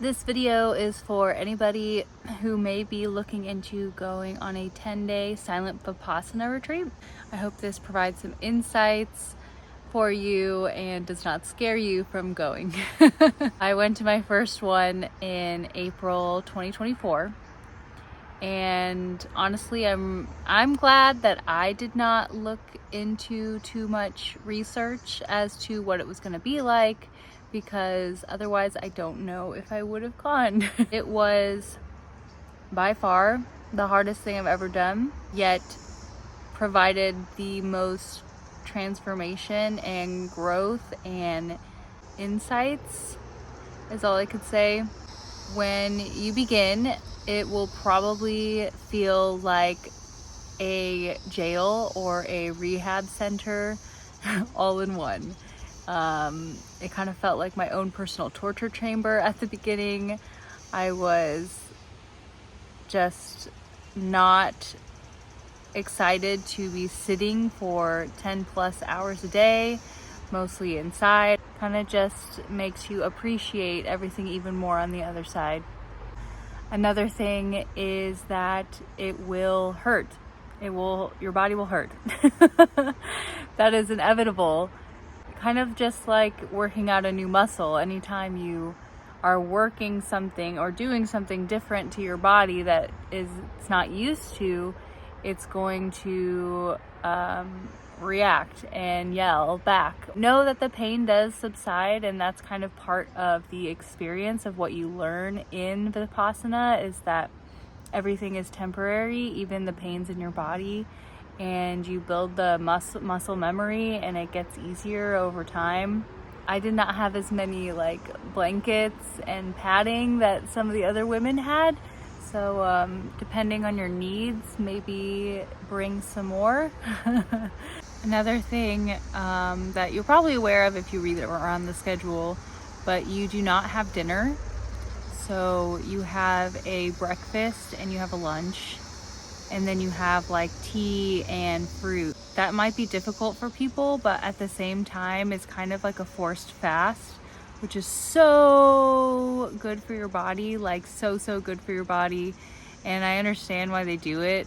This video is for anybody who may be looking into going on a 10-day silent Vipassana retreat. I hope this provides some insights for you and does not scare you from going. I went to my first one in April 2024, and honestly I'm glad that I did not look into too much research as to what it was going to be like, because otherwise I don't know if I would have gone. It was by far the hardest thing I've ever done, yet provided the most transformation and growth and insights, is all I could say. When you begin, it will probably feel like a jail or a rehab center all in one. It kind of felt like my own personal torture chamber at the beginning. I was just not excited to be sitting for 10 plus hours a day, mostly inside. Kind of just makes you appreciate everything even more on the other side. Another thing is that it will hurt. Your body will hurt. That is inevitable. Kind of just like working out a new muscle. Anytime you are working something or doing something different to your body that it's not used to, it's going to react and yell back. Know that the pain does subside, and that's kind of part of the experience of what you learn in Vipassana, is that everything is temporary, even the pains in your body, and you build the muscle memory, and it gets easier over time. I did not have as many blankets and padding that some of the other women had, so depending on your needs, maybe bring some more. Another thing that you're probably aware of if you read around the schedule, but you do not have dinner. So you have a breakfast and you have a lunch, and then you have tea and fruit. That might be difficult for people, but at the same time, it's kind of like a forced fast, which is so good for your body, so good for your body. And I understand why they do it,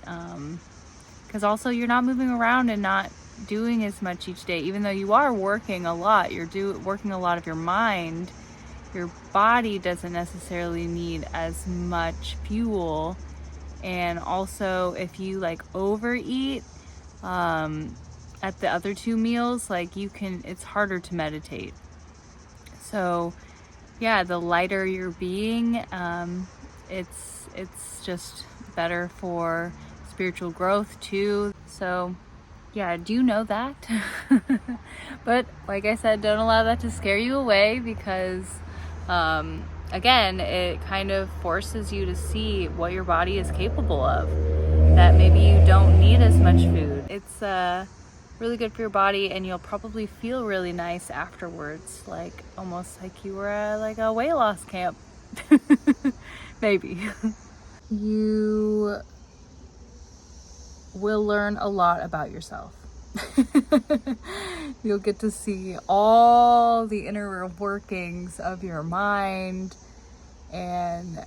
because also you're not moving around and not doing as much each day. Even though you are working a lot, you're working a lot of your mind. Your body doesn't necessarily need as much fuel. And also, if you overeat at the other two meals, it's harder to meditate. So yeah, the lighter you're being, it's just better for spiritual growth too. So yeah, I do know that. But like I said, don't allow that to scare you away, because again, it kind of forces you to see what your body is capable of, that maybe you don't need as much food. It's really good for your body, and you'll probably feel really nice afterwards, almost like you were at a weight loss camp. Maybe. You will learn a lot about yourself. You'll get to see all the inner workings of your mind, and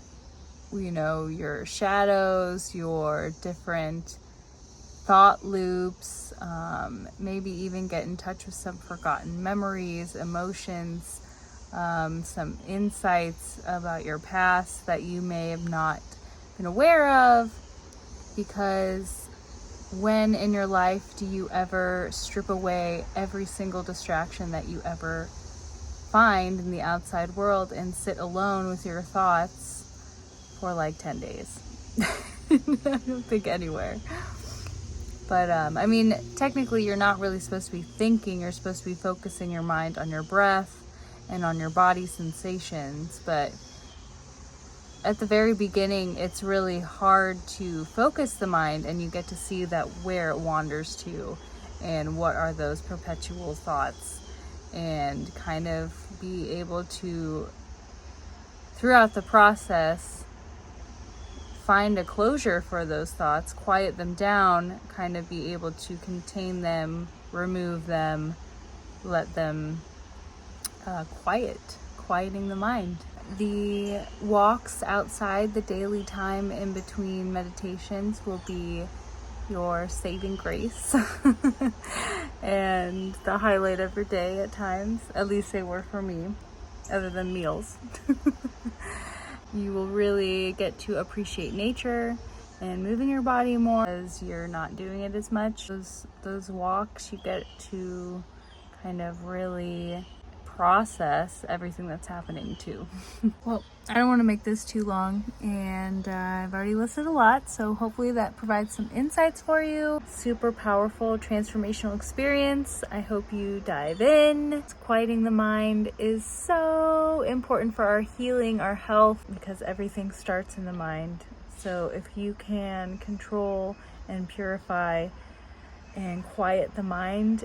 your shadows, your different thought loops, maybe even get in touch with some forgotten memories, emotions, some insights about your past that you may have not been aware of. Because when in your life do you ever strip away every single distraction that you ever find in the outside world and sit alone with your thoughts for 10 days? I don't think anywhere. But technically you're not really supposed to be thinking. You're supposed to be focusing your mind on your breath and on your body sensations. But at the very beginning, it's really hard to focus the mind, and you get to see that where it wanders to and what are those perpetual thoughts, and kind of be able to, throughout the process, find a closure for those thoughts, quiet them down, kind of be able to contain them, remove them, let them quieting the mind. The walks outside, the daily time in between meditations, will be your saving grace and the highlight of your day at times. At least they were for me, other than meals. You will really get to appreciate nature and moving your body more as you're not doing it as much. Those walks, you get to kind of really process everything that's happening too. Well, I don't want to make this too long, and I've already listed a lot, so hopefully that provides some insights for you. Super powerful transformational experience. I hope you dive in. Quieting the mind is so important for our healing, our health, because everything starts in the mind. So if you can control and purify and quiet the mind,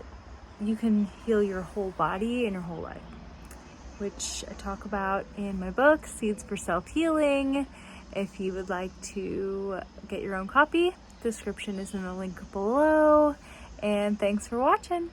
you can heal your whole body and your whole life, which I talk about in my book, Seeds for Self-Healing. If you would like to get your own copy, description is in the link below. And thanks for watching.